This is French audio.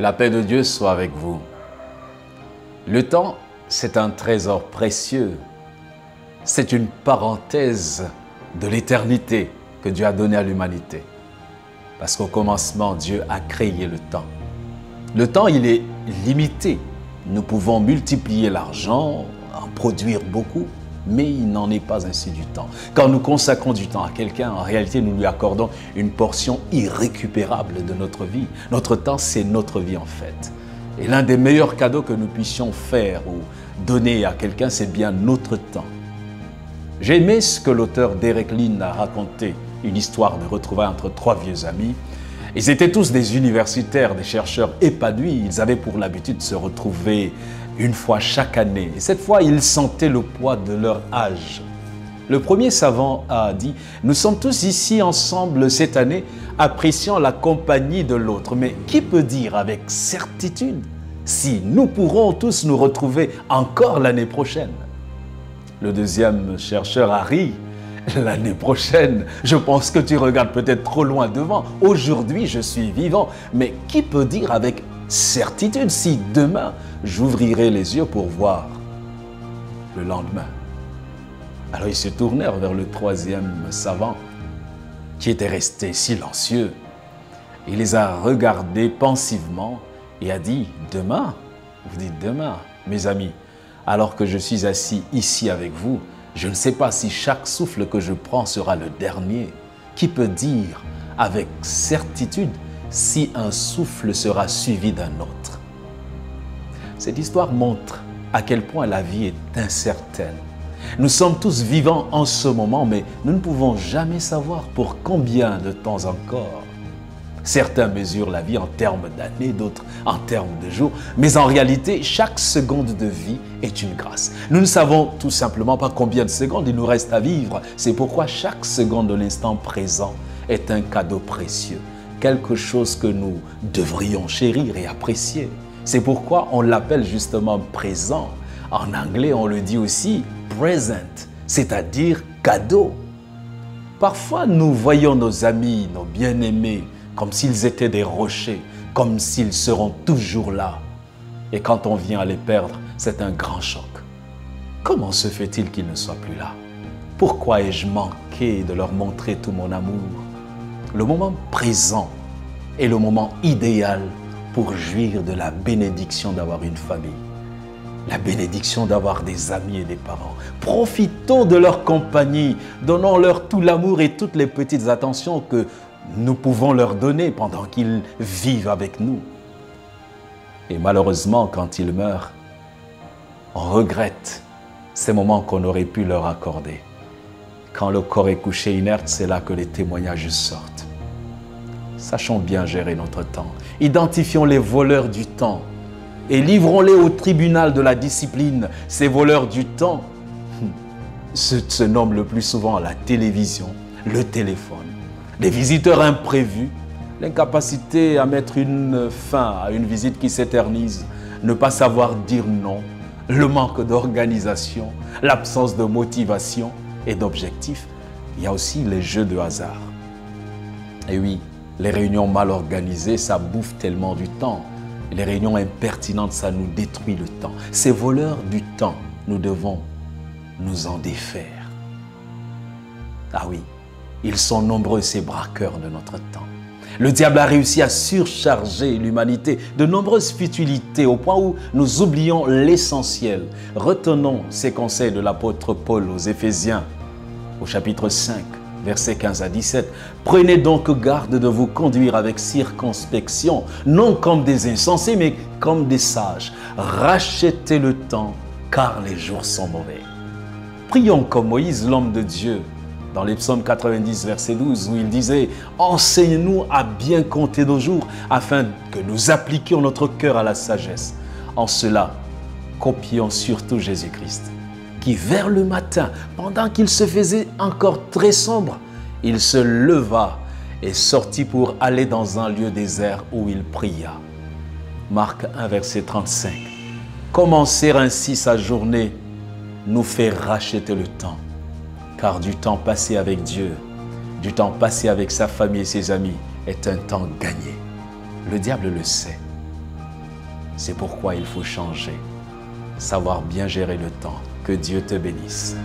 la paix de Dieu soit avec vous. Le temps, c'est un trésor précieux. C'est une parenthèse de l'éternité que Dieu a donnée à l'humanité. Parce qu'au commencement, Dieu a créé le temps. Le temps, il est limité. Nous pouvons multiplier l'argent, en produire beaucoup, mais il n'en est pas ainsi du temps. Quand nous consacrons du temps à quelqu'un, en réalité, nous lui accordons une portion irrécupérable de notre vie. Notre temps, c'est notre vie en fait. Et l'un des meilleurs cadeaux que nous puissions faire ou donner à quelqu'un, c'est bien notre temps. J'ai aimé ce que l'auteur Derek Lin a raconté, une histoire de retrouvailles entre trois vieux amis. Ils étaient tous des universitaires, des chercheurs épanouis. Ils avaient pour l'habitude de se retrouver une fois chaque année. Et cette fois, ils sentaient le poids de leur âge. Le premier savant a dit « Nous sommes tous ici ensemble cette année, appréciant la compagnie de l'autre. Mais qui peut dire avec certitude si nous pourrons tous nous retrouver encore l'année prochaine ?» Le deuxième chercheur a ri. L'année prochaine, je pense que tu regardes peut-être trop loin devant. Aujourd'hui, je suis vivant. Mais qui peut dire avec certitude si demain, j'ouvrirai les yeux pour voir le lendemain? Alors ils se tournèrent vers le troisième savant qui était resté silencieux. Il les a regardés pensivement et a dit « Demain ?» Vous dites « Demain ?» Mes amis, alors que je suis assis ici avec vous, je ne sais pas si chaque souffle que je prends sera le dernier. Qui peut dire avec certitude si un souffle sera suivi d'un autre? Cette histoire montre à quel point la vie est incertaine. Nous sommes tous vivants en ce moment, mais nous ne pouvons jamais savoir pour combien de temps encore. Certains mesurent la vie en termes d'années, d'autres en termes de jours. Mais en réalité, chaque seconde de vie est une grâce. Nous ne savons tout simplement pas combien de secondes il nous reste à vivre. C'est pourquoi chaque seconde de l'instant présent est un cadeau précieux. Quelque chose que nous devrions chérir et apprécier. C'est pourquoi on l'appelle justement présent. En anglais, on le dit aussi present, c'est-à-dire cadeau. Parfois, nous voyons nos amis, nos bien-aimés, comme s'ils étaient des rochers, comme s'ils seront toujours là. Et quand on vient à les perdre, c'est un grand choc. Comment se fait-il qu'ils ne soient plus là? Pourquoi ai-je manqué de leur montrer tout mon amour? Le moment présent est le moment idéal pour jouir de la bénédiction d'avoir une famille. La bénédiction d'avoir des amis et des parents. Profitons de leur compagnie, donnons-leur tout l'amour et toutes les petites attentions que nous pouvons leur donner pendant qu'ils vivent avec nous. Et malheureusement, quand ils meurent, on regrette ces moments qu'on aurait pu leur accorder. Quand le corps est couché inerte, c'est là que les témoignages sortent. Sachons bien gérer notre temps. Identifions les voleurs du temps et livrons-les au tribunal de la discipline. Ces voleurs du temps se nomment le plus souvent la télévision, le téléphone, les visiteurs imprévus, l'incapacité à mettre une fin à une visite qui s'éternise, ne pas savoir dire non, le manque d'organisation, l'absence de motivation et d'objectifs. Il y a aussi les jeux de hasard. Et oui, les réunions mal organisées, ça bouffe tellement du temps. Les réunions impertinentes, ça nous détruit le temps. Ces voleurs du temps, nous devons nous en défaire. Ah oui, ils sont nombreux ces braqueurs de notre temps. Le diable a réussi à surcharger l'humanité de nombreuses futilités au point où nous oublions l'essentiel. Retenons ces conseils de l'apôtre Paul aux Éphésiens, au chapitre 5, versets 15 à 17. « Prenez donc garde de vous conduire avec circonspection, non comme des insensés, mais comme des sages. Rachetez le temps, car les jours sont mauvais. » Prions comme Moïse, l'homme de Dieu, dans les psaumes 90, verset 12, où il disait « Enseigne-nous à bien compter nos jours, afin que nous appliquions notre cœur à la sagesse. En cela, copions surtout Jésus-Christ, qui vers le matin, pendant qu'il se faisait encore très sombre, il se leva et sortit pour aller dans un lieu désert où il pria. » Marc 1, verset 35. Commencer ainsi sa journée nous fait racheter le temps. Car du temps passé avec Dieu, du temps passé avec sa famille et ses amis est un temps gagné. Le diable le sait. C'est pourquoi il faut changer, savoir bien gérer le temps. Que Dieu te bénisse.